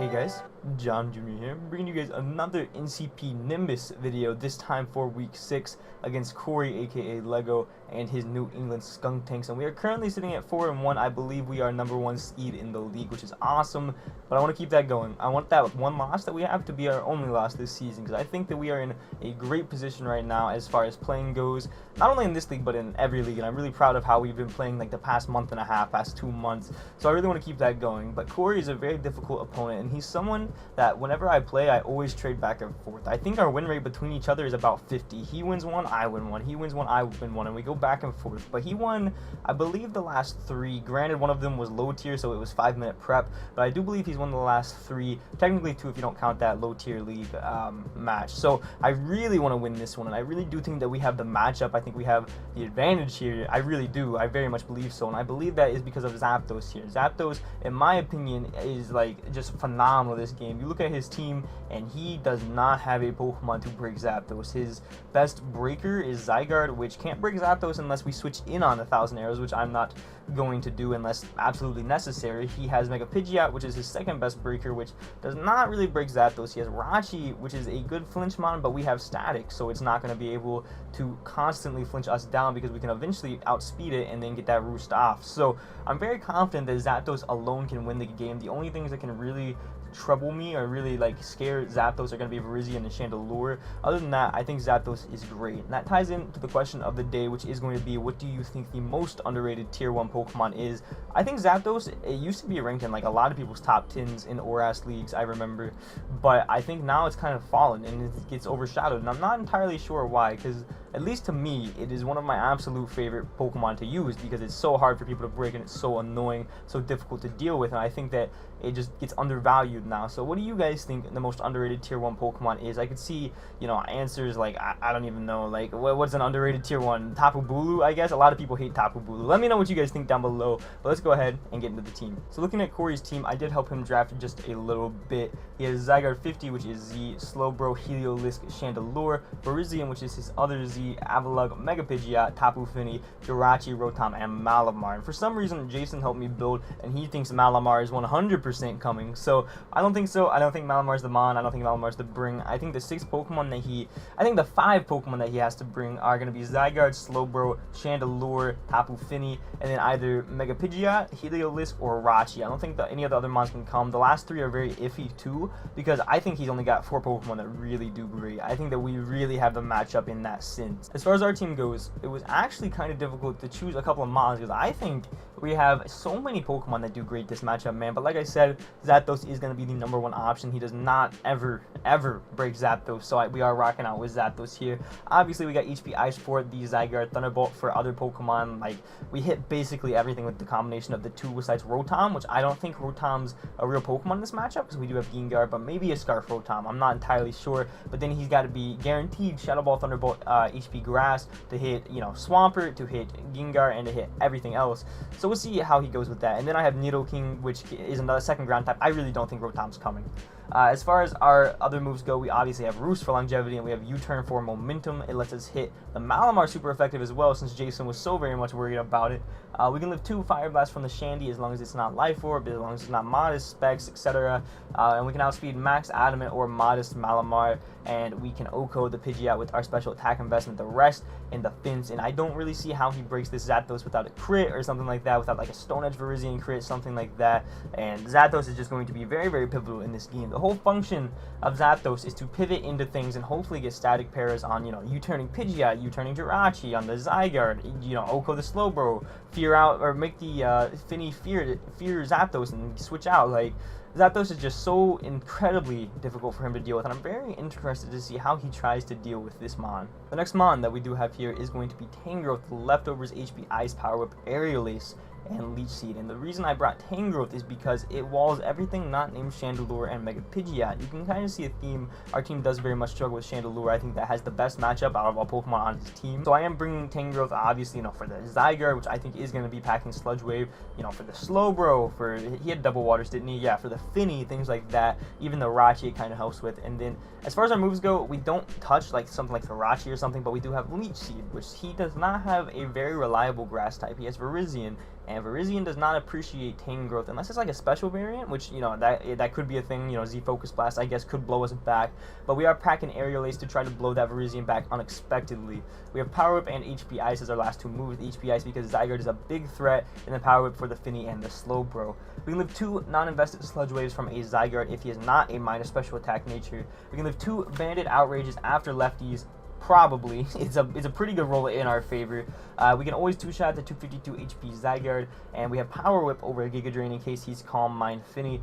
Hey guys, John Jr. here, bringing you guys another NCP Nimbus video, this time for week 6 against Corey aka Lego and his New England Skuntanks, and we are currently sitting at 4-1. I believe we are #1 seed in the league, which is awesome, but I want to keep that going. I want that one loss that we have to be our only loss this season, because I think that we are in a great position right now as far as playing goes, not only in this league but in every league, and I'm really proud of how we've been playing like the past month and a half, past 2 months, so I really want to keep that going. But Corey is a very difficult opponent, and he's someone that whenever I play, I always trade back and forth. I think our win rate between each other is about 50. He wins one, I win one. He wins one, I win one, and we go back and forth. But he won, I believe, the last 3. Granted, one of them was low tier, so it was 5-minute prep, but I do believe he's won the last 3. Technically 2 if you don't count that low tier league match. So I really want to win this one, and I really do think that we have the matchup. I think we have the advantage here. I really do. I very much believe so, and I believe that is because of Zapdos here. Zapdos, in my opinion, is like just phenomenal this game. You look at his team, and he does not have a Pokemon to break Zapdos. His best breaker is Zygarde, which can't break Zapdos unless we switch in on 1,000 arrows, which I'm not going to do unless absolutely necessary. He has Mega Pidgeot, which is his second best breaker, which does not really break Zapdos. He has Rachi, which is a good flinch mon, but we have Static, so it's not going to be able to constantly flinch us down because we can eventually outspeed it and then get that roost off. So I'm very confident that Zapdos alone can win the game. The only things that can really trouble me or really like scare Zapdos are going to be Virizion and Chandelure. Other than that, I think Zapdos is great. And that ties into the question of the day, which is going to be, what do you think the most underrated tier 1 Pokemon is? I think Zapdos, it used to be ranked in like a lot of people's top 10s in ORAS leagues, I remember, but I think now it's kind of fallen and it gets overshadowed, and I'm not entirely sure why, because at least to me, it is one of my absolute favorite Pokemon to use because it's so hard for people to break and it's so annoying, so difficult to deal with, and I think that it just gets undervalued now. So what do you guys think the most underrated tier 1 Pokemon is? I could see, you know, answers like, I don't even know, like, what's an underrated tier 1? Tapu Bulu, I guess? A lot of people hate Tapu Bulu. Let me know what you guys think down below, but let's go ahead and get into the team. So looking at Corey's team, I did help him draft just a little bit. He has Zygarde 50, which is Z, Slowbro, Heliolisk, Chandelure, Virizion, which is his other Z, Avalugg, Mega Pidgeot, Tapu Fini, Jirachi, Rotom, and Malamar. And for some reason, Jason helped me build, and he thinks Malamar is 100% coming. So I don't think so. I don't think Malamar's the Mon. I don't think Malamar's the Bring. I think the 5 Pokemon that he has to bring are going to be Zygarde, Slowbro, Chandelure, Tapu Fini, and then either Mega Pidgeot, Heliolisk, or Rachi. I don't think that any of the other Mons can come. The last 3 are very iffy too, because I think he's only got 4 Pokemon that really do great. I think that we really have the matchup in that sense. As far as our team goes, it was actually kind of difficult to choose a couple of Mons, because I think we have so many Pokemon that do great this matchup, man. But like I said, Zapdos is going to be the #1 option. He does not ever break Zapdos, so we are rocking out with Zapdos here. Obviously, we got HP Ice for the Zygarde, Thunderbolt for other Pokemon. Like, we hit basically everything with the combination of the 2 besides Rotom, which I don't think Rotom's a real Pokemon in this matchup, because we do have Gengar, but maybe a Scarf Rotom. I'm not entirely sure. But then he's got to be guaranteed Shadow Ball, Thunderbolt, HP Grass to hit, you know, Swampert, to hit Gengar, and to hit everything else. So we'll see how he goes with that. And then I have Nidoking, which is another second ground type. I really don't think Rotom's coming. As far as our other moves go, we obviously have Roost for longevity, and we have U-Turn for momentum. It lets us hit the Malamar super effective as well, since Jason was so very much worried about it. We can live 2 Fire Blasts from the Shandy as long as it's not Life Orb, as long as it's not Modest, Specs, etc. And we can outspeed Max Adamant or Modest Malamar, and we can OHKO the Pidgeot with our special attack investment, the rest in the Fence. And I don't really see how he breaks this Zapdos without a crit or something like that, without like a Stone Edge Virizion crit, something like that. And Zapdos is just going to be very, very pivotal in this game. The whole function of Zapdos is to pivot into things and hopefully get static pairs on, you know, U-turning Pidgeot, U-turning Jirachi, on the Zygarde, you know, OHKO the Slowbro, fear out, or make the Fini fear Zapdos and switch out. Like, Zapdos is just so incredibly difficult for him to deal with, and I'm very interested to see how he tries to deal with this Mon. The next Mon that we do have here is going to be Tangrowth, the Leftovers HP Ice Power Whip, Aerial Ace, and Leech Seed. And the reason I brought Tangrowth is because it walls everything not named Chandelure and Mega Pidgeot. You can kind of see a theme. Our team does very much struggle with Chandelure. I think that has the best matchup out of all Pokemon on his team. So I am bringing Tangrowth, obviously, you know, for the Zygarde, which I think is going to be packing Sludge Wave, you know, for the Slowbro, for, he had Double Waters, didn't he? Yeah, for the Fini, things like that. Even the Rachi it kind of helps with. And then as far as our moves go, we don't touch like something like the Rachi or something, but we do have Leech Seed, which he does not have a very reliable grass type. He has Virizion, And Virizion does not appreciate Tangrowth unless it's like a special variant, which, you know, that could be a thing. You know, Z Focus Blast, I guess, could blow us back. But we are packing Aerial Ace to try to blow that Virizion back unexpectedly. We have Power Whip and HP Ice as our last two moves. HP Ice because Zygarde is a big threat, and then Power Whip for the Finny and the Slowbro. We can live 2 non-invested Sludge Waves from a Zygarde if he is not a minor special attack nature. We can live 2 Banded Outrages after lefties. Probably. It's a pretty good roll in our favor. We can always two-shot the 252 HP Zygarde, and we have Power Whip over Giga Drain in case he's Calm Mind Finny.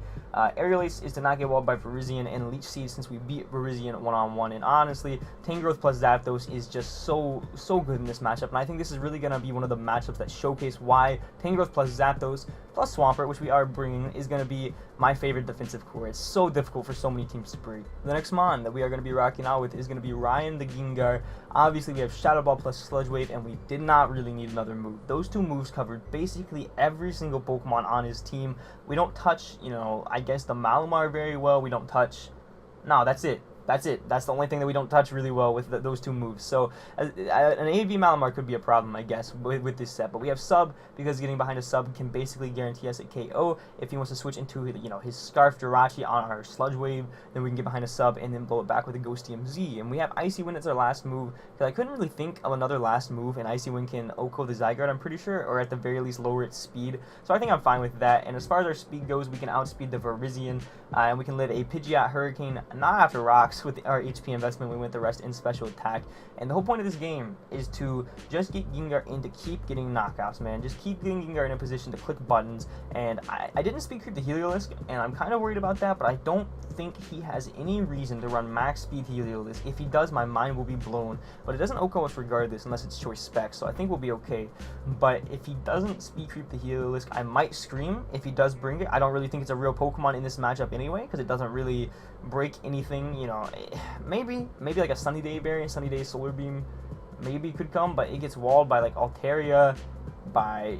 Aerial Ace is to not get walled by Virizion, and Leech Seed since we beat Virizion one-on-one. And honestly, Tangrowth plus Zapdos is just so good in this matchup, and I think this is really going to be one of the matchups that showcase why Tangrowth plus Zapdos plus Swampert, which we are bringing, is going to be my favorite defensive core. It's so difficult for so many teams to break. The next Mon that we are going to be rocking out with is going to be Ryan the Gengar. Obviously, we have Shadow Ball plus Sludge Wave, and we did not really need another move. Those 2 moves covered basically every single Pokemon on his team. We don't touch, you know, I guess the Malamar very well. We don't touch... No, that's it. That's it. That's the only thing that we don't touch really well with those 2 moves. So an AV Malamar could be a problem, I guess, with this set. But we have Sub because getting behind a Sub can basically guarantee us a KO. If he wants to switch into, you know, his Scarf Jirachi on our Sludge Wave, then we can get behind a Sub and then blow it back with a Ghost TMZ. And we have Icy Wind as our last move because I couldn't really think of another last move, and Icy Wind can OHKO the Zygarde, I'm pretty sure, or at the very least lower its speed. So I think I'm fine with that. And as far as our speed goes, we can outspeed the Virizion, and we can live a Pidgeot Hurricane, not after Rocks. With our HP investment, we went the rest in special attack. And the whole point of this game is to just get Gengar in to keep getting knockouts, man. Just keep getting Gengar in a position to click buttons. And I didn't speed creep the Heliolisk, and I'm kind of worried about that, but I don't think he has any reason to run max speed Heliolisk. If he does, my mind will be blown. But it doesn't OHKO us regardless unless it's choice specs, so I think we'll be okay. But if he doesn't speed creep the Heliolisk, I might scream if he does bring it. I don't really think it's a real Pokemon in this matchup anyway, because it doesn't really break anything, you know. Maybe like a Sunny Day variant, Sunny Day Solar Beam, maybe could come, but it gets walled by like Altaria, by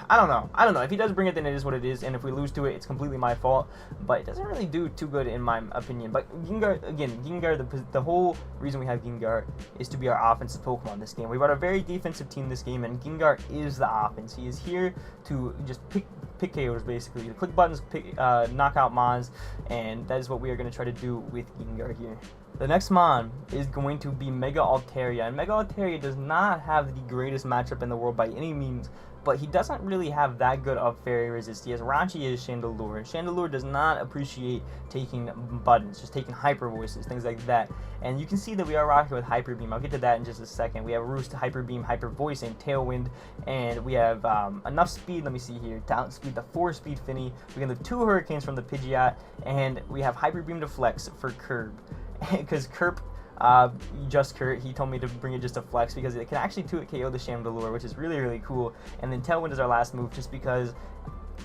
I don't know. If he does bring it, then it is what it is, and if we lose to it, it's completely my fault. But it doesn't really do too good in my opinion. But Gengar, again, the whole reason we have Gengar is to be our offensive Pokemon this game. We brought a very defensive team this game, and Gengar is the offense. He is here to just pick KOs, basically. To click buttons, knock out Mons, and that is what we are going to try to do with Gengar here. The next Mon is going to be Mega Altaria, and Mega Altaria does not have the greatest matchup in the world by any means, but he doesn't really have that good of Fairy Resist. He has Rachi as Chandelure, and Chandelure does not appreciate taking buttons, just taking Hyper Voices, things like that. And you can see that we are rocking with Hyper Beam. I'll get to that in just a second. We have Roost, Hyper Beam, Hyper Voice, and Tailwind, and we have enough speed. Let me see here. To outspeed the 4-speed Finny. We can live 2 Hurricanes from the Pidgeot, and we have Hyper Beam to Flex for Curb. Because Kerp, he told me to bring it just to Flex because it can actually 2-hit KO the Chandelure, which is really, really cool. And then Tailwind is our last move just because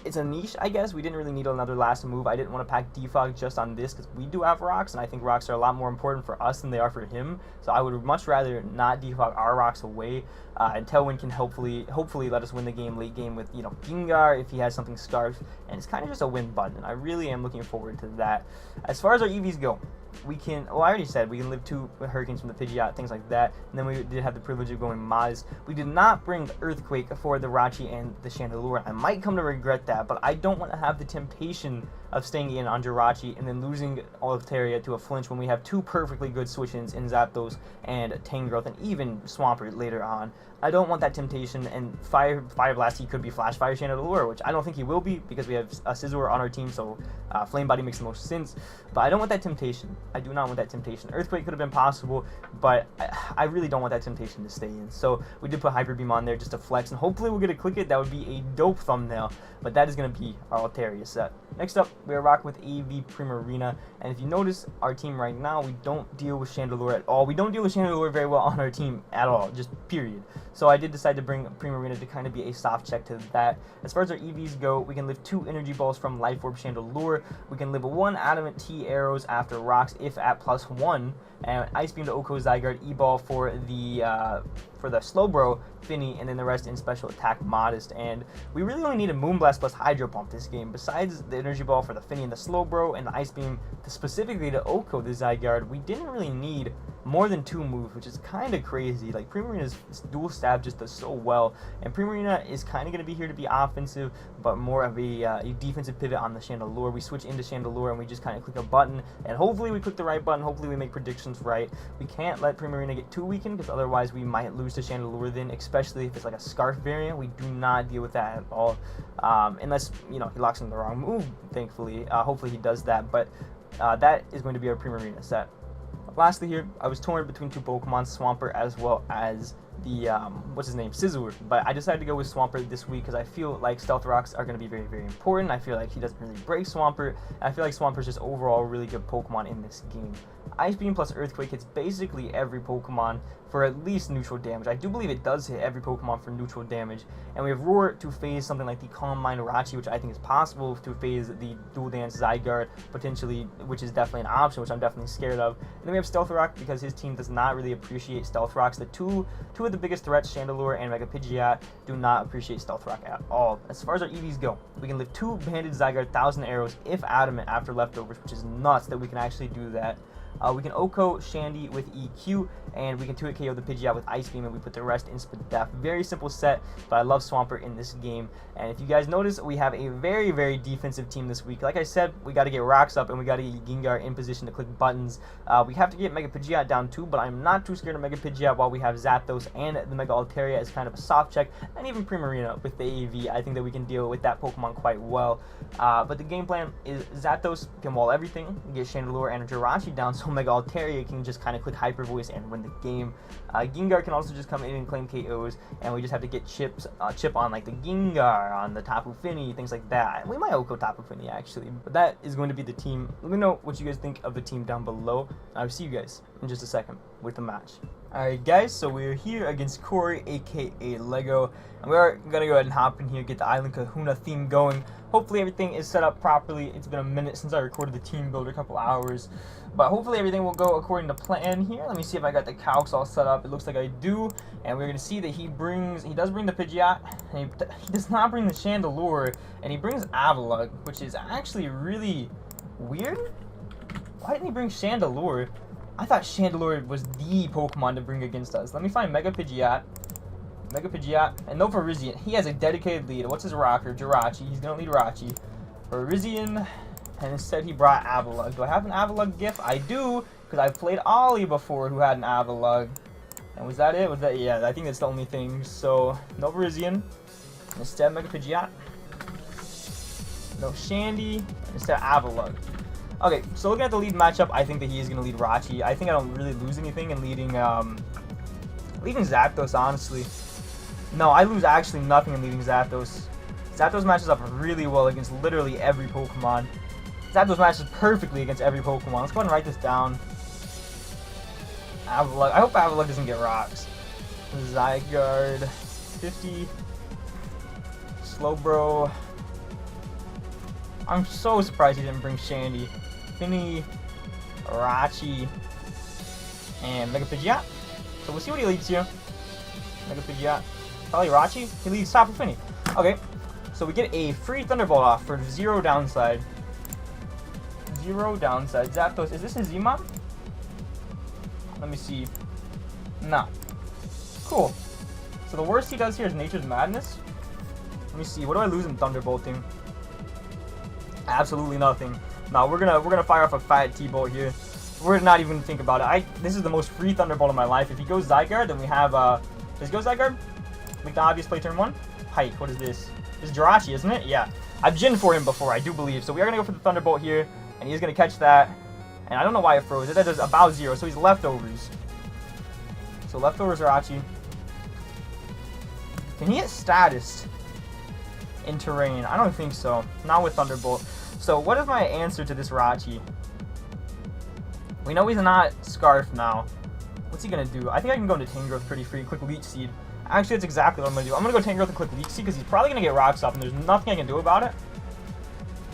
it's a niche, I guess. We didn't really need another last move. I didn't want to pack Defog just on this because we do have Rocks, and I think Rocks are a lot more important for us than they are for him. So I would much rather not Defog our Rocks away, and Tailwind can hopefully let us win the game late game with, you know, Gengar if he has something Scarf, and it's kind of just a win button, and I really am looking forward to that. As far as our EVs go, we can, well, I already said we can live 2 Hurricanes from the Pidgeot, things like that. And then we did have the privilege of going Maz. We did not bring Earthquake for the Rachi and the Chandelure. I might come to regret that, but I don't want to have the temptation of staying in on Jirachi and then losing Altaria to a flinch when we have 2 perfectly good switch-ins in Zapdos and Tangrowth and even Swampert later on. I don't want that temptation, and Fire Blast, he could be Flash Fire Chandelure, which I don't think he will be because we have a Scizor on our team, so Flame Body makes the most sense. But I don't want that temptation. I do not want that temptation. Earthquake could have been possible, but I really don't want that temptation to stay in. So we did put Hyper Beam on there just to flex, and hopefully we'll get a click it. That would be a dope thumbnail, but that is going to be our Altaria set. Next up, we are rocking with AV Primarina, and if you notice, our team right now, we don't deal with Chandelure at all. We don't deal with Chandelure very well on our team at all, just period. So I did decide to bring Primarina to kind of be a soft check to that. As far as our EVs go, we can live 2 Energy Balls from Life Orb Chandelure. We can live 1 Adamant T Arrows after Rocks if at +1, and Ice Beam to OHKO Zygarde, E-Ball for the Slowbro Finny, and then the rest in special attack Modest. And we really only need a Moonblast plus Hydro Pump this game. Besides the Energy Ball for the Finny and the Slowbro and the Ice Beam specifically to OHKO the Zygarde, we didn't really need more than 2 moves, which is kind of crazy. Like, Primarina's dual stab just does so well, and Primarina is kind of going to be here to be offensive, but more of a defensive pivot on the Chandelure. We switch into Chandelure, and we just kind of click a button, and hopefully we click the right button. Hopefully we make predictions right. We can't let Primarina get too weakened, because otherwise we might lose to Chandelure then, especially if it's like a Scarf variant. We do not deal with that at all, unless, you know, he locks in the wrong move, thankfully. Hopefully he does that, but that is going to be our Primarina set. Lastly here, I was torn between 2 Pokemon, Swampert as well as the, what's his name, Scizor, but I decided to go with Swampert this week because I feel like Stealth Rocks are going to be very, very important. I feel like he doesn't really break Swampert, and I feel like Swampert's just overall a really good Pokemon in this game. Ice Beam plus Earthquake hits basically every Pokemon for at least neutral damage. I do believe it does hit every Pokemon for neutral damage, and we have Roar to phase something like the Calm Mind Irachi, which I think is possible to phase the Dual Dance Zygarde, potentially, which is definitely an option, which I'm definitely scared of. And then we have Stealth Rock, because his team does not really appreciate Stealth Rocks. The two of the biggest threats, Chandelure and Mega Pidgeot, do not appreciate Stealth Rock at all. As far as our EVs go, we can lift 2 Banded Zygarde 1000 arrows if adamant after leftovers, which is nuts that we can actually do that. We can OHKO Shandy with EQ, and we can 2-hit KO the Pidgeot with Ice Beam, and we put the rest in Split Death. Very simple set, but I love Swampert in this game. And if you guys notice, we have a very, very defensive team this week. Like I said, we got to get Rocks up, and we got to get Gengar in position to click buttons. We have to get Mega Pidgeot down too, but I'm not too scared of Mega Pidgeot while we have Zapdos and the Mega Altaria as kind of a soft check, and even Primarina with the AV. I think that we can deal with that Pokemon quite well. But the game plan is Zapdos can wall everything, get Chandelure and Jirachi down, so Mega Altaria can just kind of click Hyper Voice and win the game. Gengar can also just come in and claim KOs, and we just have to get chip on like the Gengar, on the Tapu Fini, things like that. We might OHKO Tapu Fini actually, but that is going to be the team. Let me know what you guys think of the team down below. I'll see you guys in just a second with the match. Alright guys, so we're here against Corey, aka Lego, and we're gonna go ahead and hop in here, get the Island Kahuna theme going. Hopefully everything is set up properly. It's been a minute since I recorded the team builder, a couple hours, but hopefully everything will go according to plan here. Let me see if I got the calcs all set up. It looks like I do, and we're gonna see that he does bring the Pidgeot, and he does not bring the Chandelure, and he brings Avalugg, which is actually really weird. Why didn't he bring Chandelure? I thought Chandelure was the Pokemon to bring against us. Let me find Mega Pidgeot, and no Virizion. He has a dedicated lead. What's his rocker? Jirachi. He's going to lead Rachi. Virizion, and instead he brought Avalugg. Do I have an Avalugg GIF? I do, because I've played Ollie before who had an Avalugg. And was that it? Yeah, I think that's the only thing. So, no Virizion. Instead, Mega Pidgeot. No Shandy. Instead, Avalugg. Okay, so looking at the lead matchup, I think that he is going to lead Rachi. I think I don't really lose anything in leading Zapdos, honestly. No, I lose actually nothing in leading Zapdos. Zapdos matches up really well against literally every Pokemon. Zapdos matches perfectly against every Pokemon. Let's go ahead and write this down. Avalugg. I hope Avalugg doesn't get rocks. Zygarde. 50. Slowbro. I'm so surprised he didn't bring Shandy. Fini, Rachi, and Mega Pidgeot. So we'll see what he leads here. Mega Pidgeot. Probably Rachi. He leads Tapu Fini. Okay. So we get a free Thunderbolt off for 0 downside. 0 downside. Zapdos. Is this a Z-Mon? Let me see. Nah. Cool. So the worst he does here is Nature's Madness. Let me see. What do I lose in Thunderbolting? Absolutely nothing. No, we're gonna fire off a fat T-Bolt here. We're not even think about it. This is the most free Thunderbolt of my life. If he goes Zygarde, then we have does he go Zygarde? Make the obvious play turn 1. Hike. What is this? This is Jirachi, isn't it? Yeah. I've Jin for him before, I do believe. So we are gonna go for the Thunderbolt here, and he's gonna catch that. And I don't know why it froze. That does about 0. So he's leftovers. So leftovers Jirachi. Can he hit status in terrain? I don't think so. Not with Thunderbolt. So what is my answer to this Rachi? We know he's not Scarf now. What's he going to do? I think I can go into Tangrowth pretty free. Quick Leech Seed. Actually, that's exactly what I'm going to do. I'm going to go Tangrowth and Quick Leech Seed because he's probably going to get Rocks up and there's nothing I can do about it.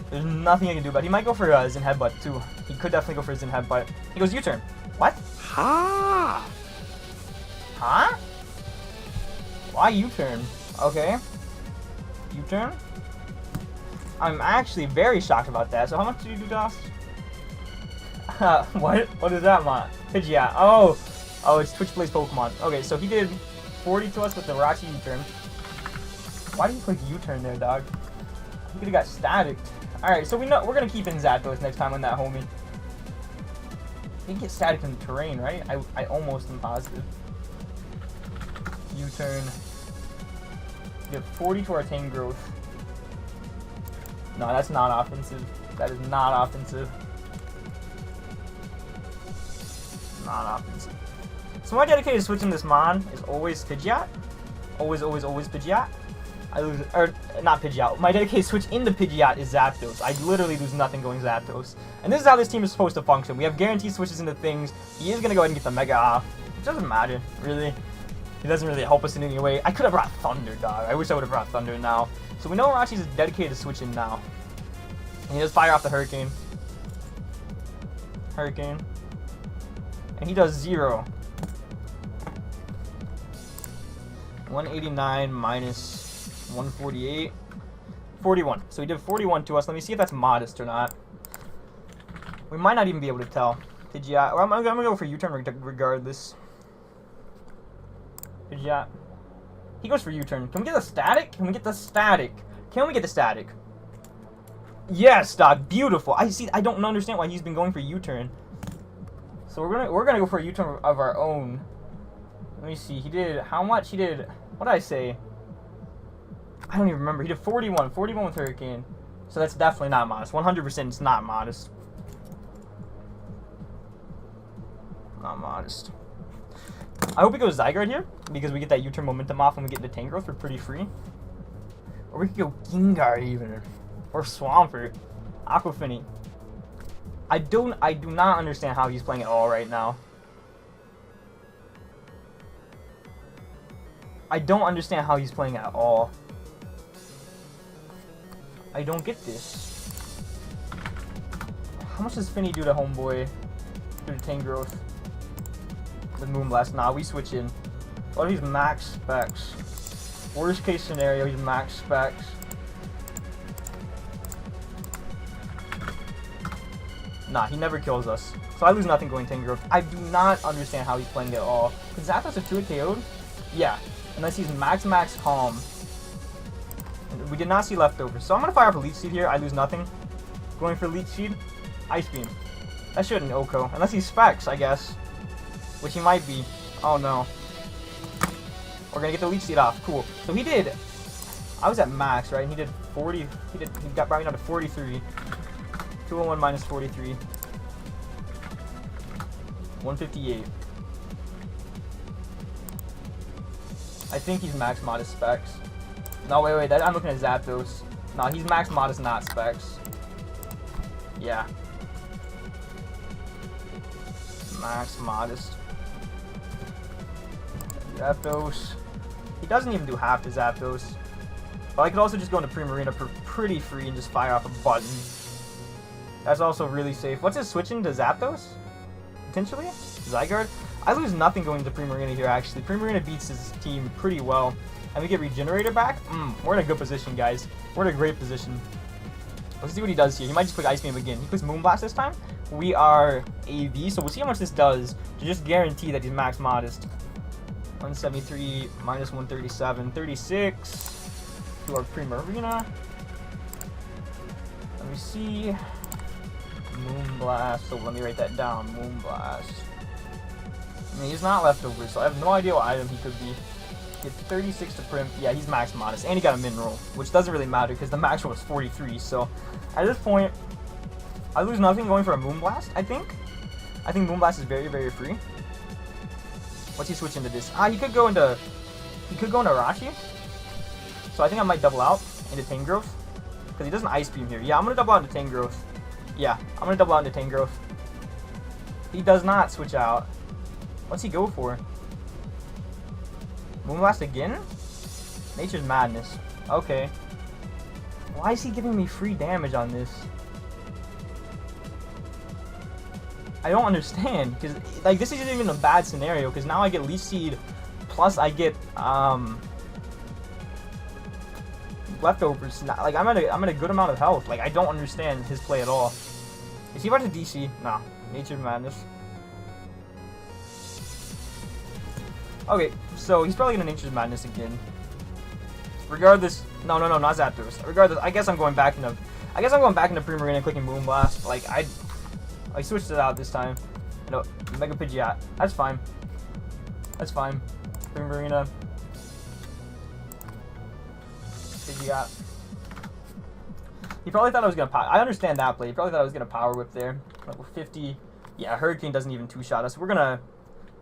There's nothing I can do about it. He might go for Zen Headbutt too. He could definitely go for Zen Headbutt. He goes U-turn. What? Ha! Huh? Why U-turn? Okay. U-turn? I'm actually very shocked about that. So how much did you do, Dos? What? What is that, man? Pidgeot. Oh, it's Twitch Plays Pokemon. Okay, so he did 40 to us with the Rachi U-turn. Why did you click U-turn there, dog? He could have got static. All right, so we're gonna keep in Zapdos next time on that homie. He can get static in the terrain, right? I almost am positive. U-turn. Get 40 to our Tang growth. No, that's not offensive. That is not offensive. Not offensive. So my dedicated switching this Mon is always Pidgeot. Always Pidgeot. I lose, or not Pidgeot. My dedicated switch into Pidgeot is Zapdos. I literally lose nothing going Zapdos. And this is how this team is supposed to function. We have guaranteed switches into things. He is going to go ahead and get the Mega off. It doesn't matter, really. It doesn't really help us in any way. I could have brought Thunder, dog. I wish I would have brought Thunder now. So we know Rachi's dedicated to switching now. And he does fire off the Hurricane. Hurricane. And he does 0. 189 minus 148. 41. So he did 41 to us. Let me see if that's modest or not. We might not even be able to tell. Pidgeot. Well, I'm going to go for U-turn regardless. Pidgeot. He goes for U-turn. Can we get the static? Can we get the static? Can we get the static? Yes, dog. Beautiful. I don't understand why he's been going for U-turn. So we're gonna go for a U-turn of our own. Let me see. He did how much? He did. What did I say? I don't even remember. He did 41. 41 with Hurricane. So that's definitely not modest. 100% it's not modest. Not modest. I hope it goes Zygarde here, because we get that U-turn momentum off and we get the Tangrowth for pretty free. Or we could go Gengar even. Or Swampert. Aquafini. I do not understand how he's playing at all right now. I don't understand how he's playing at all. I don't get this. How much does Finny do to Homeboy? Through the Tangrowth? With Moonblast? Nah, we switch in. What if he's max specs? Worst case scenario, he's max specs. Nah, he never kills us. So I lose nothing going Tangrowth. I do not understand how he's playing at all. Could Zapdos have 2 KO'd? Yeah. Unless he's max calm. And we did not see leftovers. So I'm going to fire up a Leech Seed here. I lose nothing. Going for Leech Seed. Ice Beam. That shouldn't Oko. Unless he's Specs, I guess. Which he might be. Oh no. We're going to get the Leech Seed off. Cool. So he did. I was at max, right? And he did 40. He brought me down to 43. 201 minus 43. 158. I think he's max modest specs. No, wait. I'm looking at Zapdos. No, he's max modest, not specs. Yeah. Max modest. Zapdos. He doesn't even do half to Zapdos. But I could also just go into Primarina for pretty free and just fire off a button. That's also really safe. What's his switching to Zapdos? Potentially? Zygarde? I lose nothing going to Primarina here, actually. Primarina beats his team pretty well. And we get Regenerator back? We're in a good position, guys. We're in a great position. Let's see what he does here. He might just click Ice Beam again. He clicks Moonblast this time. We are AV, so we'll see how much this does to just guarantee that he's max modest. 173 minus 137. 36 to our Primarina. Let me see. Moonblast. So let me write that down. Moonblast. I mean, he's not leftover, so I have no idea what item he could be. Get 36 to Prim. Yeah, he's max modest. And he got a min roll, which doesn't really matter because the max roll was 43. So at this point, I lose nothing going for a Moonblast, I think. I think Moonblast is very, very free. What's he switch into this? He could go into Arashi. So I think I might double out into Tangrowth. Because he doesn't Ice Beam here. Yeah, I'm going to double out into Tangrowth. Yeah, I'm going to double out into Tangrowth. He does not switch out. What's he go for? Moonblast again? Nature's Madness. Okay. Why is he giving me free damage on this? I don't understand. Because, like, this isn't even a bad scenario. Because now I get Leech Seed. Plus I get, leftovers. Like, I'm at a good amount of health. Like, I don't understand his play at all. Is he about to DC? Nah. Nature Madness. Okay, so he's probably gonna Nature's Madness again. Regardless, no, not Zapdos. Regardless, I guess I'm going back into Primarina and clicking Moonblast. Like I switched it out this time. No, Mega Pidgeot. That's fine. That's fine. Primarina. Pidgeot. He probably thought I was gonna power. I understand that play. He probably thought I was gonna Power Whip there. Level 50. Yeah, Hurricane doesn't even two-shot us. We're gonna.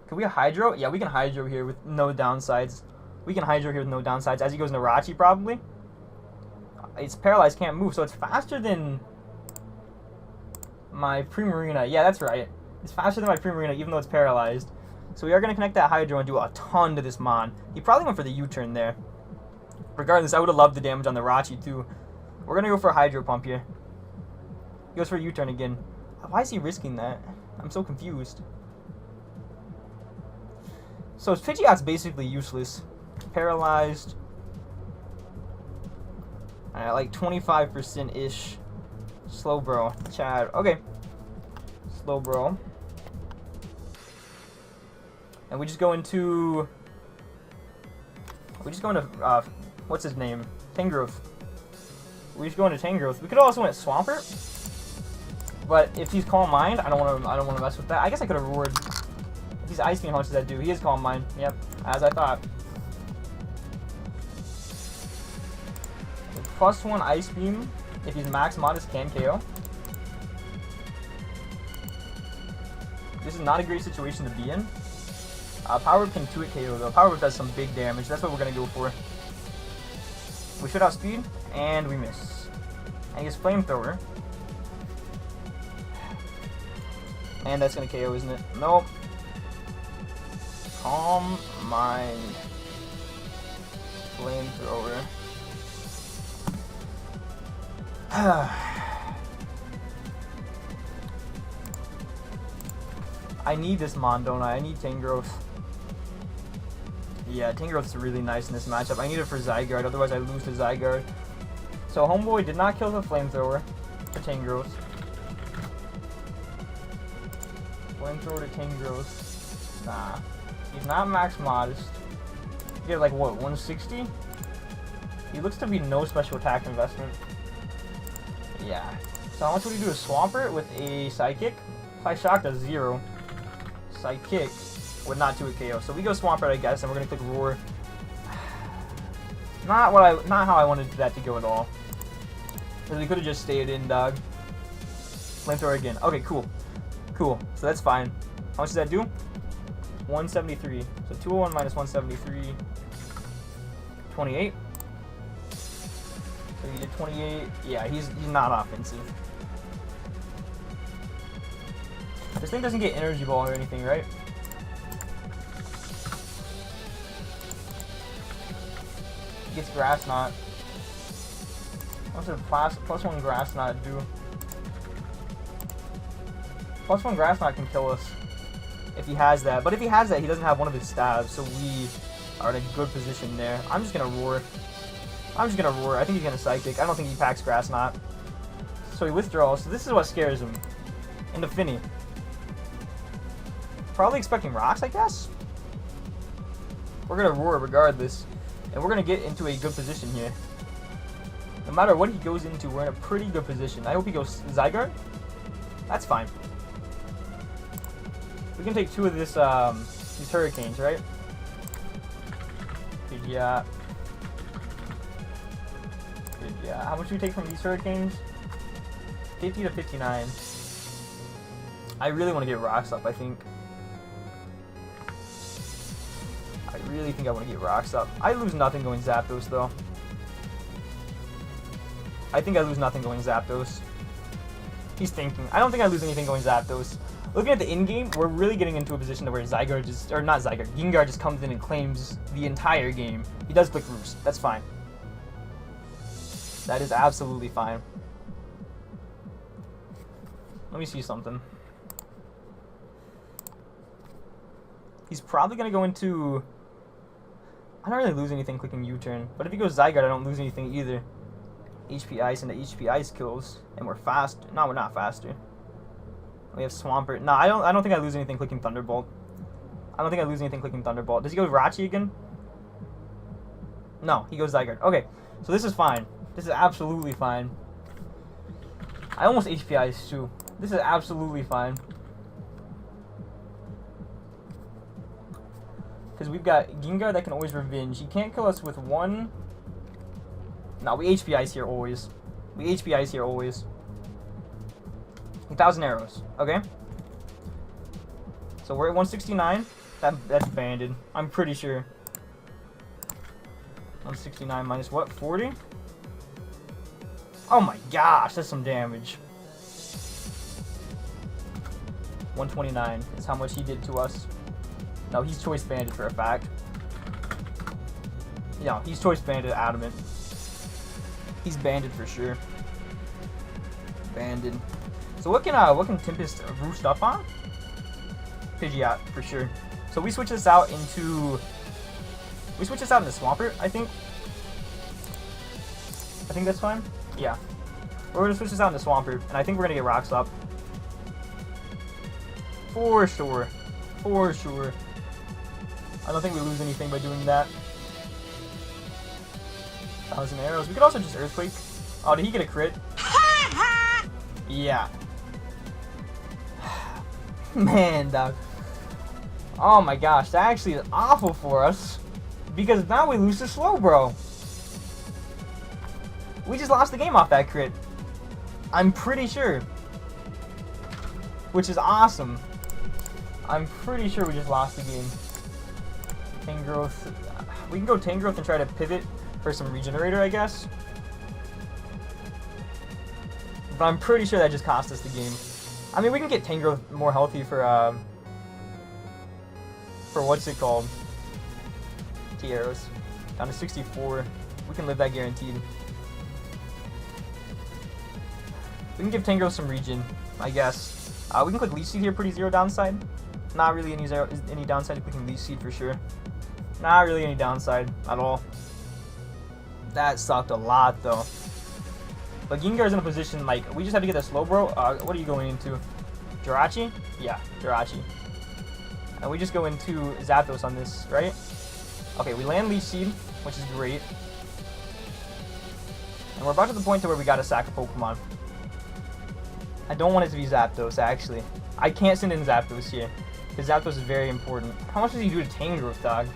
Can we Hydro? Yeah, we can Hydro here with no downsides. As he goes Narachi, probably. It's paralyzed, can't move, so it's faster than my Primarina. Yeah, that's right. It's faster than my Primarina, even though it's paralyzed. So we are going to connect that Hydro and do a ton to this Mon. He probably went for the U-turn there. Regardless, I would have loved the damage on the Narachi, too. We're going to go for a Hydro Pump here. He goes for a U-turn again. Why is he risking that? I'm so confused. So his Pidgeot's basically useless. Paralyzed. At like 25%-ish. Slowbro. Chad. Okay. Slowbro. And we just go into... what's his name? Tangrowth. We just go into Tangrowth. We could also went Swampert. But if he's Calm Mind, I don't want to mess with that. I guess I could have roared. If he's Ice Beam, how much does that do? He is Calm Mind. Yep, as I thought. +1 Ice Beam, if he's Max Modest, can KO. This is not a great situation to be in. Power Whip can 2-hit KO though. Power Whip does some big damage. That's what we're going to go for. We should outspeed, and we miss. And he gets Flamethrower. And that's going to KO, isn't it? Nope. Calm Mind. Flamethrower. I need this Mon, don't I? I need Tangrowth. Yeah, Tangrowth's really nice in this matchup. I need it for Zygarde, otherwise I lose to Zygarde. So Homeboy did not kill the Flamethrower for Tangrowth. Flamethrower to Tangrowth. Nah. He's not Max Modest. He get like what, 160? He looks to be no special attack investment. Yeah. So how much would he do? A Swampert with a Psychic? Psyshock does 0. Psychic would not do a KO. So we go Swampert, I guess, and we're gonna click Roar. Not how I wanted that to go at all. Because we could have just stayed in, dog. Flamethrower again. Okay, cool. Cool. So that's fine. How much does that do? 173. So 201 minus 173. 28. So he did 28. Yeah, he's not offensive. This thing doesn't get Energy Ball or anything, right? He gets Grass Knot. What's a +1 Grass Knot do? +1 Grass Knot can kill us if he has that. But if he has that, he doesn't have one of his stabs, so we are in a good position there. I'm just gonna Roar. I think he's gonna Psychic. I don't think he packs Grass Knot. So he withdraws. So this is what scares him. Into Finny. Probably expecting rocks, I guess. We're gonna Roar regardless. And we're gonna get into a good position here. No matter what he goes into, we're in a pretty good position. I hope he goes Zygarde. That's fine. We can take 2 of this these Hurricanes, right? Yeah. Yeah. How much do we take from these Hurricanes? 50 to 59. I really want to get rocks up, I think. I really think I want to get rocks up. I lose nothing going Zapdos, though. I think I lose nothing going Zapdos. He's thinking. I don't think I lose anything going Zapdos. Looking at the in-game, we're really getting into a position where Zygarde just, or not Zygarde, Gengar just comes in and claims the entire game. He does click Roost. That's fine. That is absolutely fine. Let me see something. He's probably going to go into... I don't really lose anything clicking U-turn. But if he goes Zygarde, I don't lose anything either. HP Ice into HP Ice kills. And we're fast. No, we're not faster. We have Swampert. Nah, I don't think I lose anything clicking Thunderbolt. I don't think I lose anything clicking Thunderbolt. Does he go Rachi again? No, he goes Zygarde. Okay, so this is fine. This is absolutely fine. I almost HPIs too. This is absolutely fine. Because we've got Gengar that can always revenge. He can't kill us with one. No, we HPIs here always. We HPIs here always. 1,000 arrows. Okay. So we're at 169. That's banded. I'm pretty sure. 169 minus what? 40? Oh my gosh, that's some damage. 129 is how much he did to us. No, he's choice banded for a fact. Yeah, he's choice banded adamant. He's banded for sure. Banded. So what can Tempest roost up on? Pidgeot for sure. So we switch this out into Swampert, I think. I think that's fine. Yeah. We're gonna switch this out into Swampert, and I think we're gonna get Rocks up. For sure. For sure. I don't think we lose anything by doing that. 1,000 arrows. We could also just Earthquake. Oh, did he get a crit? Yeah. Man, dog. Oh my gosh, that actually is awful for us. Because now we lose to Slowbro. We just lost the game off that crit. I'm pretty sure. Which is awesome. I'm pretty sure we just lost the game. Tangrowth. We can go Tangrowth and try to pivot for some Regenerator, I guess. But I'm pretty sure that just cost us the game. I mean, we can get Tangrowth more healthy for what's it called? T-Arrows. Down to 64. We can live that guaranteed. We can give Tangrowth some regen, I guess. We can click Leech Seed here, pretty zero downside. Not really any downside to clicking Leech Seed for sure. Not really any downside at all. That sucked a lot though. But Gengar's in a position, like, we just have to get the Slowbro. What are you going into? Jirachi? Yeah, Jirachi. And we just go into Zapdos on this, right? Okay, we land Leech Seed, which is great. And we're about to the point to where we gotta sack a Pokemon. I don't want it to be Zapdos, actually. I can't send in Zapdos here, because Zapdos is very important. How much does he do to Tangrowth, dog?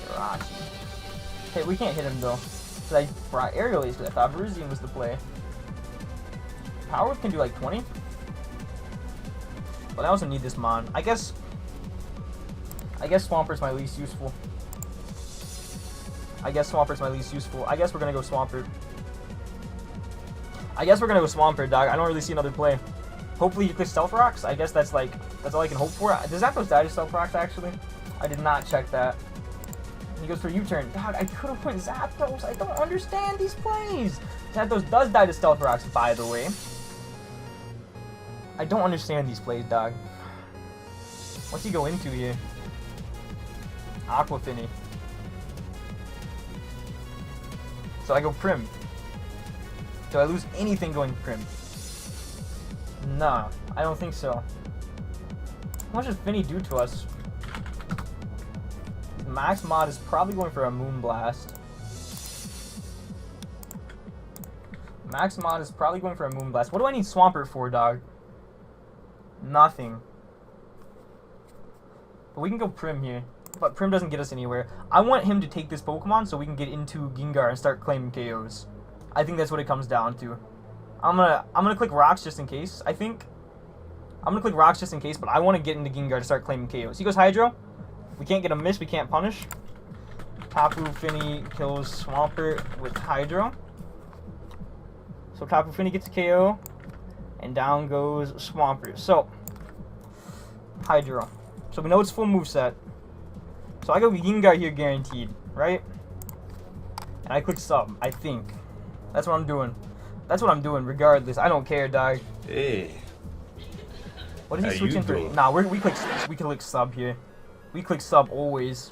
Jirachi. Hey, we can't hit him, though. Because I brought Aerial Ace, because I thought Bruzian was the play. Power Whip can do like 20. But I also need this Mon. I guess Swampert's my least useful. I guess we're gonna go Swampert. Dog. I don't really see another play. Hopefully you click Stealth Rocks. I guess that's all I can hope for. Does Zapdos die to Stealth Rocks, actually? I did not check that. He goes for U-turn. God, I could have went Zapdos. I don't understand these plays. Zapdos does die to Stealth Rocks, by the way. I don't understand these plays, dog. What's he go into here? Aqua Finny. So I go Prim. Do I lose anything going Prim? Nah, I don't think so. How much does Finny do to us? Max Mod is probably going for a Moonblast. What do I need Swampert for, dog? Nothing. But we can go Prim here. But Prim doesn't get us anywhere. I want him to take this Pokemon so we can get into Gengar and start claiming KOs. I think that's what it comes down to. I'm gonna click Rocks just in case, I think. I'm gonna click Rocks just in case, but I want to get into Gengar to start claiming KOs. He goes Hydro. We can't get a miss, we can't punish. Tapu Fini kills Swampert with Hydro. So Tapu Fini gets a KO. And down goes Swampert. So, Hydro. So we know it's full moveset. So I go Gengar here guaranteed, right? And I click sub, I think. That's what I'm doing. Regardless. I don't care, dog. Hey. What is he switching for? Nah, we click sub here. We click sub always.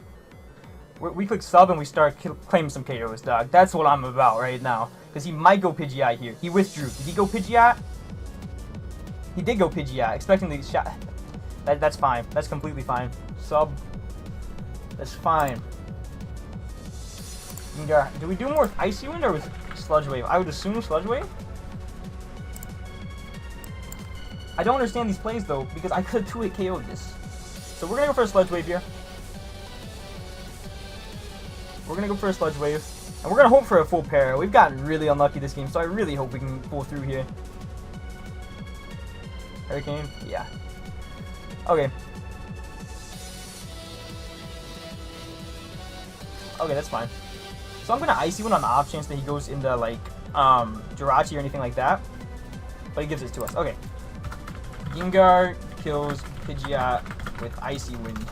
We click sub and we start claiming some KOs, dog. That's what I'm about right now. Because he might go Pidgeot here. He withdrew. Did he go Pidgeot? He did go Pidgeot, expecting the shot. That's fine. That's completely fine. Sub. That's fine. Gengar. Do we do more with Icy Wind or with Sludge Wave? I would assume Sludge Wave. I don't understand these plays though, because I could 2-hit KO'd this. So we're gonna go for a Sludge Wave here. We're gonna go for a Sludge Wave. And we're gonna hope for a full pair. We've gotten really unlucky this game, so I really hope we can pull through here. Hurricane? Yeah. Okay. Okay, that's fine. So I'm gonna Icy Wind on the off chance that he goes into like Jirachi or anything like that. But he gives it to us. Okay. Gengar kills Pidgeot with Icy Wind.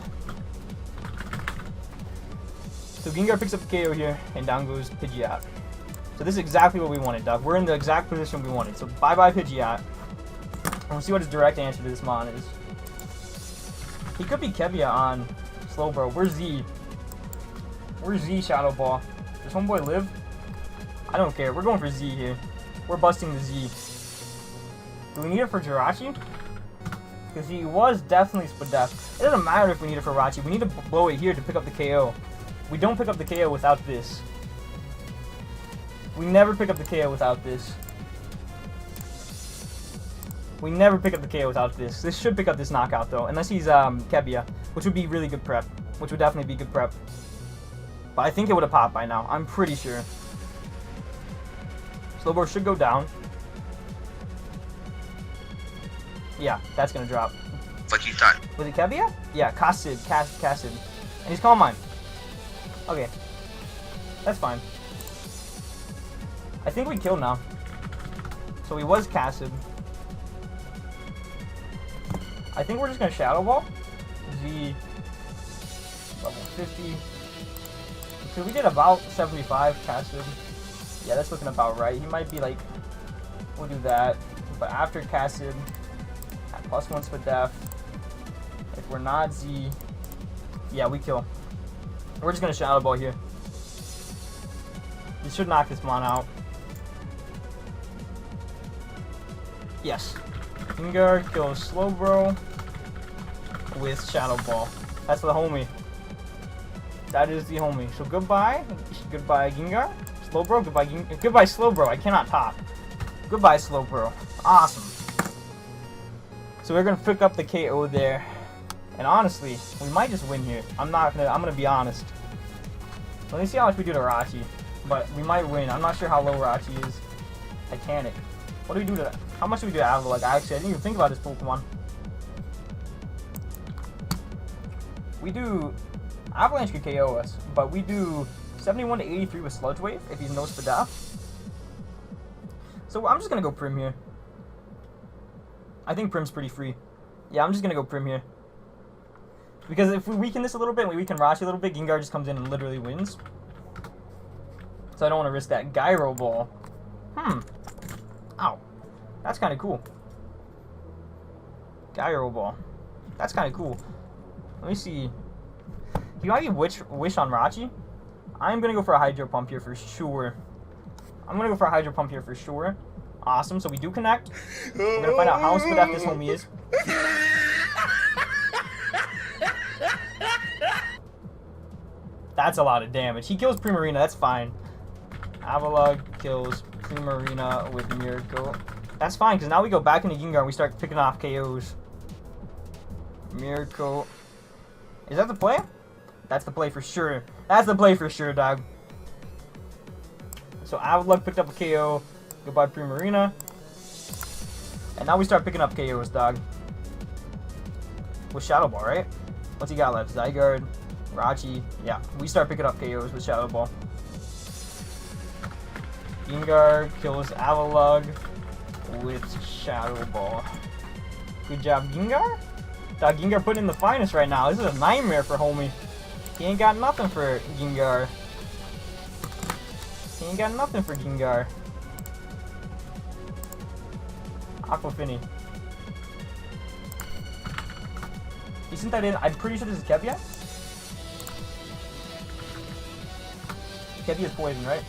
So Gengar picks up the KO here, and down goes Pidgeot. So this is exactly what we wanted, Doug. We're in the exact position we wanted. So bye-bye Pidgeot. And we'll see what his direct answer to this mon is. He could be Kevia on Slowbro. Where's Z? Where's Z, Shadow Ball? Does homeboy live? I don't care. We're going for Z here. We're busting the Z. Do we need it for Jirachi? Because he was definitely Spadef. It doesn't matter if we need it for Rachi. We need to blow it here to pick up the KO. We don't pick up the KO without this. We never pick up the KO without this. We never pick up the KO without this. This should pick up this knockout though, unless he's Kebia, which would be really good prep. Which would definitely be good prep. But I think it would have popped by now. I'm pretty sure. Slowbro should go down. Yeah, that's gonna drop. What you thought? Was it Kebia? Yeah, Kassid. And he's Calm Mind. Okay. That's fine. I think we killed now. So he was Kassid. I think we're just gonna Shadow Ball. Z level 50. Because we did about 75 Kassid. Yeah, that's looking about right. He might be like, we'll do that. But after Kassid, at +1 Spadef. If we're not Z, yeah, we kill. We're just gonna Shadow Ball here. This should knock this mon out. Yes. Gengar kills Slowbro with Shadow Ball. That's the homie. That is the homie. So goodbye. Goodbye, Gengar. Slowbro. Goodbye, goodbye, Slowbro. I cannot top. Goodbye, Slowbro. Awesome. So we're gonna pick up the KO there. And honestly, we might just win here. I'm gonna be honest. Let me see how much we do to Rachi. But we might win. I'm not sure how low Rachi is. Titanic. What do we do to that? How much do we do to Avalugg? Actually, I didn't even think about this Pokemon. We do... Avalanche could KO us, but we do 71 to 83 with Sludge Wave if he's no Spadaf. So I'm just gonna go Prim here. I think Prim's pretty free. Yeah, I'm just gonna go Prim here. Because if we weaken this a little bit, and we weaken Rachi a little bit, Gengar just comes in and literally wins. So I don't want to risk that. Gyro Ball. Ow. That's kind of cool. Gyro Ball. That's kind of cool. Let me see. Do you have any Wish on Rachi? I'm going to go for a Hydro Pump here for sure. I'm going to go for a Hydro Pump here for sure. Awesome. So we do connect. We're going to find out how Spadef this homie is. That's a lot of damage. He kills Primarina. That's fine. Avalugg kills Primarina with Miracle. That's fine, because now we go back into Gengar and we start picking off KOs. Miracle. Is that the play? That's the play for sure. That's the play for sure, dog. So Avalugg picked up a KO. Goodbye, Primarina. And now we start picking up KOs, dog. With Shadow Ball, right? What's he got left? Zygarde, Rachi. Yeah, we start picking up KOs with Shadow Ball. Gengar kills Avalugg with Shadow Ball. Good job, Gengar. Dog, Gengar putting in the finest right now. This is a nightmare for homie. He ain't got nothing for Gengar. He ain't got nothing for Gengar. Aquafini. You sent that in. I'm pretty sure this is Kevia. Kevia's poison, right?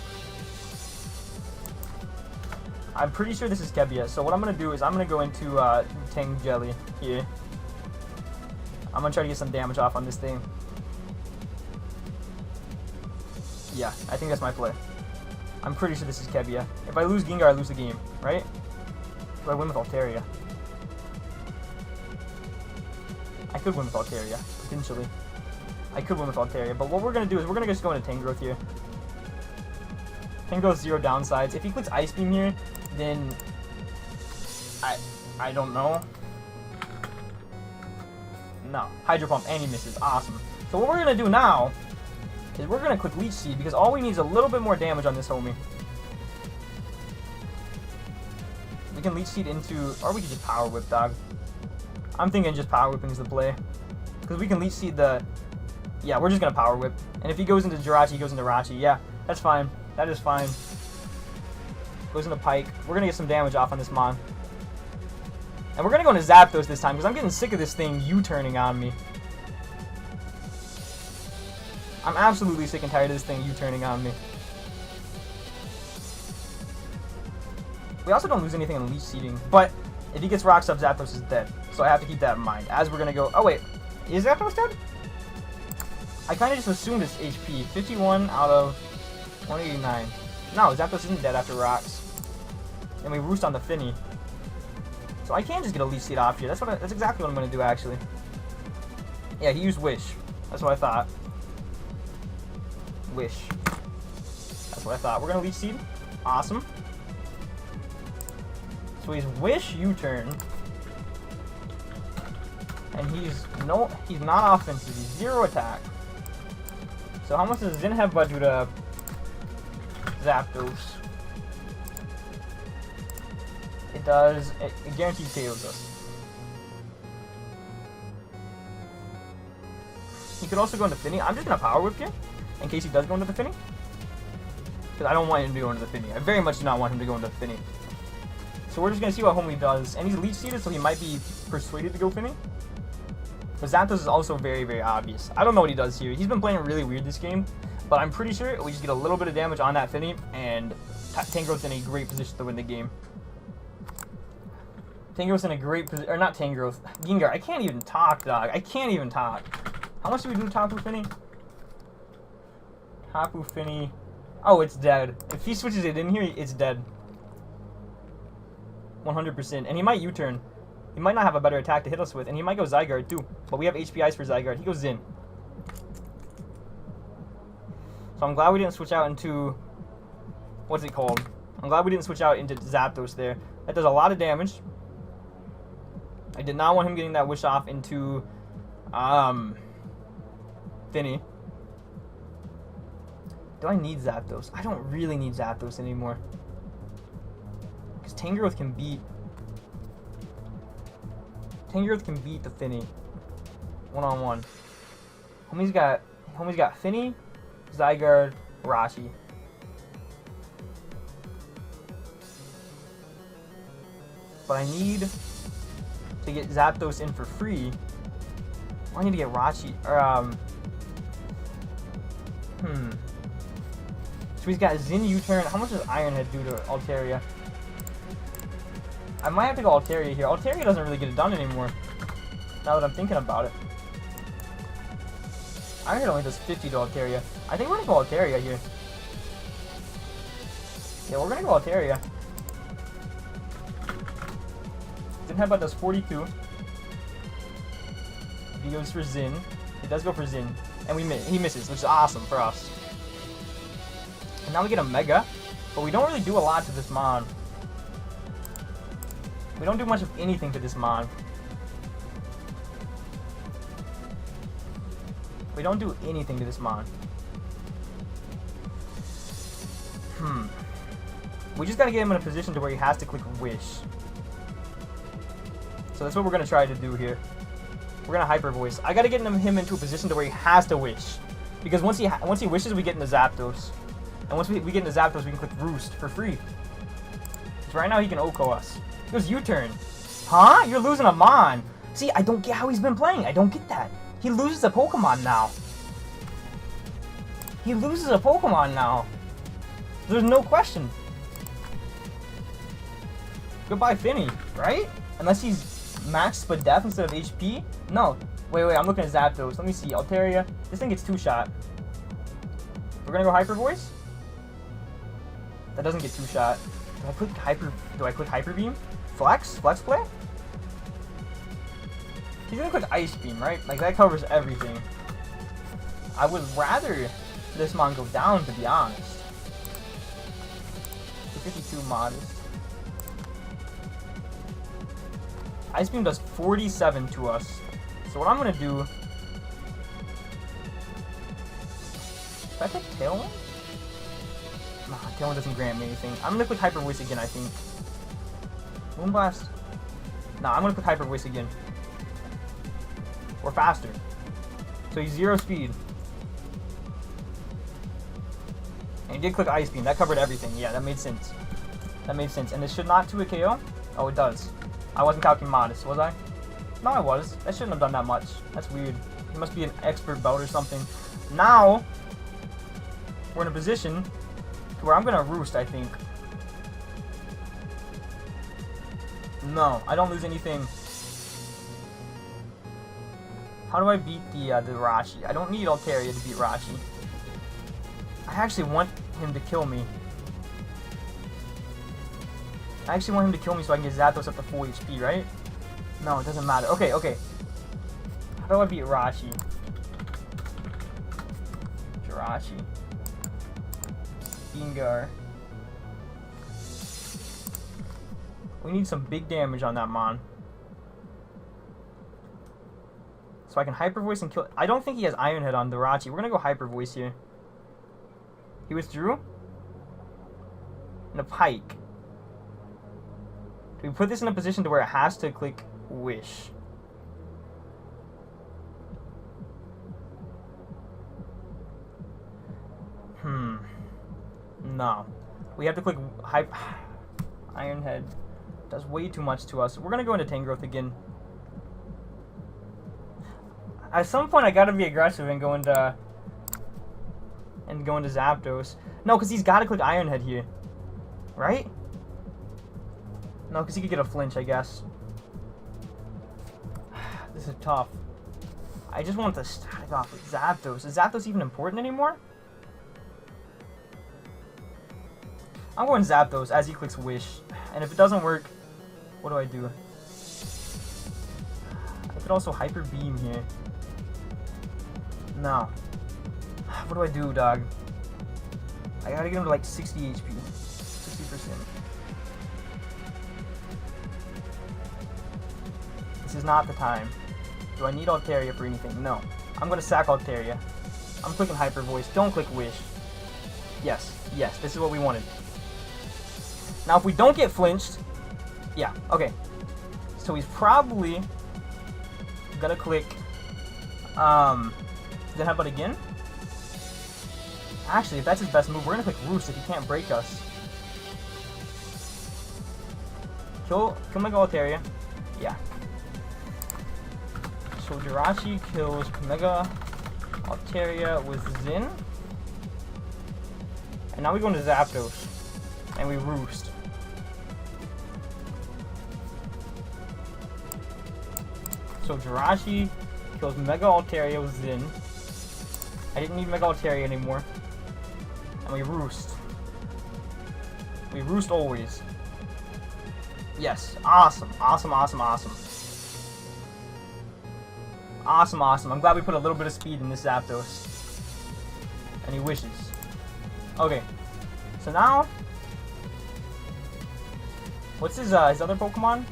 I'm pretty sure this is Kebia. So what I'm going to do is I'm going to go into Tang Jelly here. I'm going to try to get some damage off on this thing. Yeah, I think that's my play. I'm pretty sure this is Kebia. If I lose Gengar, I lose the game, right? Do I win with Altaria? I could win with Altaria, potentially. I could win with Altaria, but what we're going to do is we're going to just go into Tangrowth here. Tangrowth 0 downsides. If he clicks Ice Beam here, then I don't know. No. Hydro Pump, and he misses. Awesome. So what we're going to do now is we're going to click Leech Seed, because all we need is a little bit more damage on this homie. We can Leech Seed into, or we could just Power Whip, dog. I'm thinking just Power Whipping is the play. Because we can Leech Seed the, yeah, we're just going to Power Whip. And if he goes into Jirachi, he goes into Rachi. Yeah, that's fine. That is fine. Goes into Pike. We're going to get some damage off on this Mon. And we're going to go into Zapdos this time, because I'm getting sick of this thing U-turning on me. I'm absolutely sick and tired of this thing U-turning on me. We also don't lose anything on Leech Seeding, but if he gets Rocks up, Zapdos is dead. So I have to keep that in mind. As we're going to go... Oh, wait. Is Zapdos dead? I kind of just assumed it's HP. 51 out of 189. No, Zapdos isn't dead after Rocks. And we Roost on the Finny. So I can just get a Leech Seed off here. That's exactly what I'm going to do, actually. Yeah, he used Wish. That's what I thought. Wish. That's what I thought. We're going to Leech Seed. Awesome. So he's Wish U-turn. And he's not offensive. He's 0 attack. So how much does Zen Headbutt do to Zapdos? It does. It guarantees KOs us. He could also go into Finny. I'm just going to Power Whip here, in case he does go into the Finny. Because I don't want him to go into the Finny. I very much do not want him to go into the Finny. So we're just going to see what Homie does. And he's Leech Seeded, so he might be persuaded to go Finny. But Zapdos is also very, very obvious. I don't know what he does here. He's been playing really weird this game. But I'm pretty sure we just get a little bit of damage on that Finny. And Tangrowth's in a great position to win the game. Tangrowth's in a great position. Or not Tangrowth. Gengar. I can't even talk, dog. I can't even talk. How much do we do to Tapu Finny? Tapu Finny. Oh, it's dead. If he switches it in here, it's dead. 100%. And he might U-turn. He might not have a better attack to hit us with. And he might go Zygarde too. But we have HP Ice for Zygarde. He goes in. So I'm glad we didn't switch out into... What's it called? I'm glad we didn't switch out into Zapdos there. That does a lot of damage. I did not want him getting that Wish off into... Finny. Do I need Zapdos? I don't really need Zapdos anymore. Because Tangrowth can beat... Tangrowth can beat the Finny. One-on-one. Homie's got Finny, Zygarde, Rashi. But I need to get Zapdos in for free. I need to get Rachi, or, So he's got Zin U-turn. How much does Iron Head do to Altaria? I might have to go Altaria here. Altaria doesn't really get it done anymore, now that I'm thinking about it. Iron Head only does 50 to Altaria. I think we're going to go Altaria here. Yeah, we're going to go Altaria. Zin Headbutt does 42. He goes for Zin. He does go for Zin. And he misses, which is awesome for us. And now we get a Mega. But we don't really do a lot to this Mon. We don't do much of anything to this Mon. We don't do anything to this Mon. We just gotta get him in a position to where he has to click Wish. So that's what we're gonna try to do here. We're gonna Hyper Voice. I gotta get him into a position to where he has to Wish, because once he wishes, we get into Zapdos, and once we get into Zapdos, we can click Roost for free. So right now he can OHKO us. He goes U-turn. Huh? You're losing a Mon. See, I don't get how he's been playing. I don't get that. He loses a Pokemon now. He loses a Pokemon now. There's no question. Goodbye, Finny, right? Unless he's max but death instead of HP? No. Wait, I'm looking at Zapdos. Let me see. Altaria. This thing gets 2-shot. We're gonna go Hyper Voice? That doesn't get 2-shot. Do I click Hyper Beam? Flex play? He's gonna click Ice Beam, right? Like, that covers everything. I would rather this mon go down, to be honest. 52 modest. Ice Beam does 47 to us. So what I'm gonna do... Should I pick Tailwind? Nah, Tailwind doesn't grant me anything. I'm gonna click Hyper Voice again, I think. Moonblast? Nah, I'm gonna click Hyper Voice again. Or faster. So he's 0 speed. And he did click Ice Beam. That covered everything. Yeah, that made sense. That made sense. And this should not 2 a KO? Oh, it does. I wasn't calculating modest, was I? No, I was. That shouldn't have done that much. That's weird. He must be an expert belt or something. Now, we're in a position where I'm going to roost, I think. No, I don't lose anything. How do I beat the Rashi? I don't need Altaria to beat Rashi. I actually want him to kill me. I actually want him to kill me so I can get Zapdos up to full HP, right? No, it doesn't matter. Okay. How do I beat Rashi? Jirachi. Gengar. We need some big damage on that mon. So I can Hyper Voice and kill... I don't think he has Iron Head on the Rachi. We're going to go Hyper Voice here. He withdrew? And a Pike. Do we put this in a position to where it has to click Wish? No. We have to click Iron Head. Does way too much to us. We're going to go into Tangrowth again. At some point, I gotta be aggressive and go into Zapdos. No, because he's gotta click Iron Head here, right? No, because he could get a flinch, I guess. This is tough. I just want to start off with Zapdos. Is Zapdos even important anymore? I'm going Zapdos as he clicks Wish, and if it doesn't work, what do I do? I could also Hyper Beam here. No. What do I do, dog? I gotta get him to like 60 HP. 60%. This is not the time. Do I need Altaria for anything? No. I'm gonna sack Altaria. I'm clicking Hyper Voice. Don't click Wish. Yes. This is what we wanted. Now, if we don't get flinched... Yeah, okay. So he's probably gonna click... Then how about again? Actually, if that's his best move, we're gonna click Roost if he can't break us. Kill Mega Altaria. Yeah. So Jirachi kills Mega Altaria with Zin. And now we go into Zapdos. And we Roost. So Jirachi kills Mega Altaria with Zin. I didn't need Mega Altaria anymore. And we Roost. We Roost always. Yes. Awesome. Awesome. I'm glad we put a little bit of speed in this Zapdos. And he wishes. Okay. So now... What's his other Pokemon?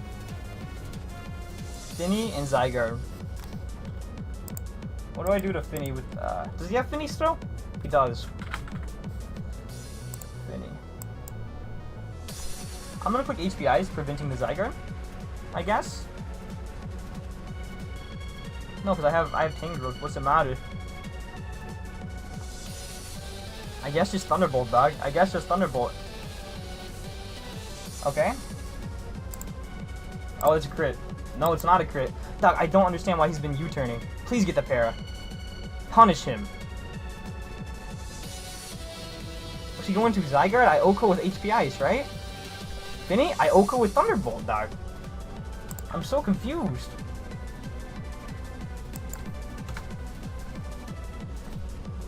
Finny and Zygarde. What do I do to Finny with, does he have Finny still? He does. Finny. I'm gonna click HPIs, preventing the Zygarde, I guess? No, because I have Tangrowth. What's the matter? I guess just Thunderbolt, dog. I guess just Thunderbolt. Okay. Oh, it's a crit. No, it's not a crit. Dog, I don't understand why he's been U-turning. Please get the para. Punish him. Was he going to Zygarde? I OHKO with HP Ice, right? Finny, Ioka with Thunderbolt, dog. I'm so confused.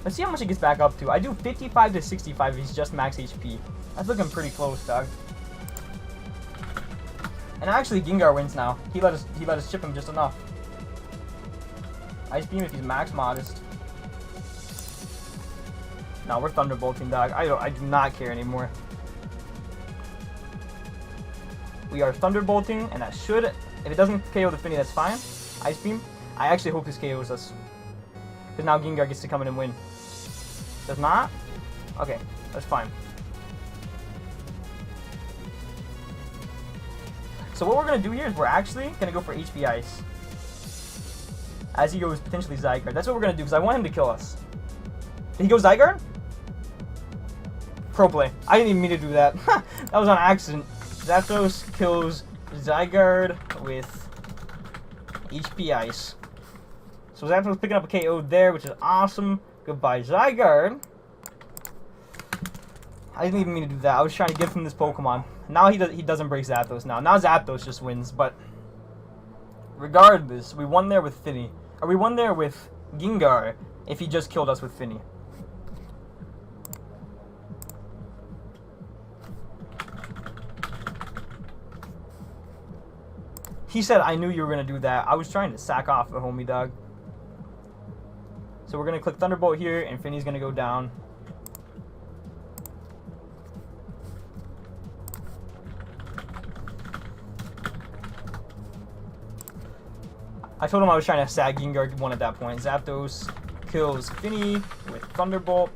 Let's see how much it gets back up to. I do 55 to 65 if he's just max HP. That's looking pretty close, dog. And actually, Gengar wins now. He let us chip him just enough. Ice Beam if he's max modest. No, we're Thunderbolting, dog. I do not care anymore. We are Thunderbolting, and that should, if it doesn't KO the Finny, that's fine. Ice Beam. I actually hope this KOs us. Because now Gengar gets to come in and win. Does not? Okay, that's fine. So what we're going to do here is we're actually going to go for HP Ice. As he goes potentially Zygarde. That's what we're going to do because I want him to kill us. Did he go Zygarde? Pro play. I didn't even mean to do that. That was on accident. Zapdos kills Zygarde with HP Ice. So Zapdos picking up a KO there, which is awesome. Goodbye, Zygarde. I didn't even mean to do that. I was trying to give him this Pokemon. Now he doesn't break Zapdos now. Now Zapdos just wins, but regardless, we won there with Finny. Or we won there with Gengar if he just killed us with Finny. He said, I knew you were going to do that. I was trying to sack off the homie, dog. So we're going to click Thunderbolt here, and Finny's going to go down. I told him I was trying to sag Gengar 1 at that point. Zapdos kills Finny with Thunderbolt.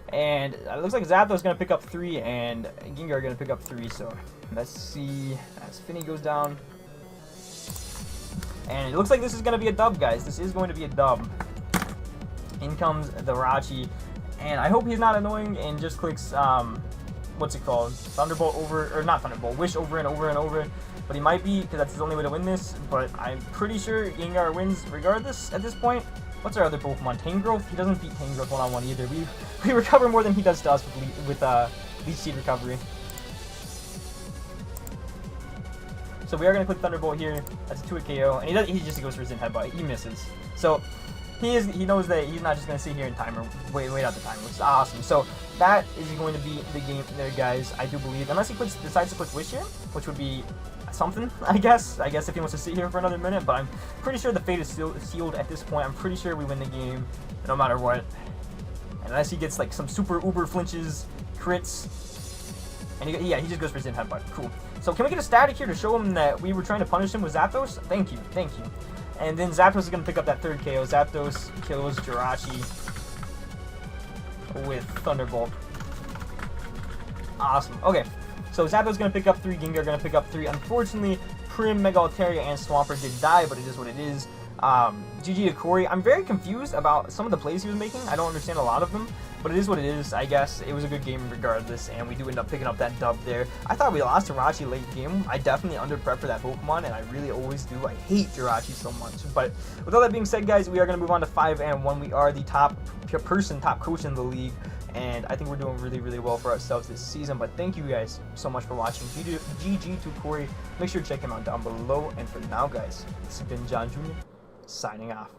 And it looks like Zapdos going to pick up 3 and Gengar going to pick up 3. So let's see as Finny goes down. And it looks like this is going to be a dub, guys. This is going to be a dub. In comes the Rachi. And I hope he's not annoying and just clicks, what's it called? Thunderbolt over, or not Thunderbolt, Wish over and over and over. But he might be, because that's his only way to win this. But I'm pretty sure Gengar wins regardless at this point. What's our other Pokemon? Tangrowth? He doesn't beat Tangrowth one-on-one either. We recover more than he does to us with Leech Seed recovery. So we are going to click Thunderbolt here. That's a 2-hit KO. And he just goes for his Zen Headbutt. He misses. So he knows that he's not just going to sit here and timer, wait out the timer, which is awesome. So that is going to be the game there, guys, I do believe. Unless he decides to click Wish here, which would be something, I guess if he wants to sit here for another minute, but I'm pretty sure the fate is sealed at this point. I'm pretty sure we win the game no matter what. And unless he gets like some super uber flinches, crits, and he just goes for Zen Headbutt. Cool. So can we get a static here to show him that we were trying to punish him with Zapdos? Thank you. And then Zapdos is going to pick up that 3rd KO. Zapdos kills Jirachi with Thunderbolt. Awesome. Okay. So Zapdos going to pick up 3, Gengar going to pick up 3. Unfortunately, Prim, Mega Altaria, and Swampert did die, but it is what it is. GG to Corey. I'm very confused about some of the plays he was making. I don't understand a lot of them, but it is what it is, I guess. It was a good game regardless, and we do end up picking up that dub there. I thought we lost to Jirachi late game. I definitely under-prep for that Pokemon, and I really always do. I hate Jirachi so much. But with all that being said, guys, we are going to move on to 5-1. We are the top coach in the league. And I think we're doing really, really well for ourselves this season. But thank you guys so much for watching. GG to Corey. Make sure to check him out down below. And for now, guys, this has been John Jr. signing off.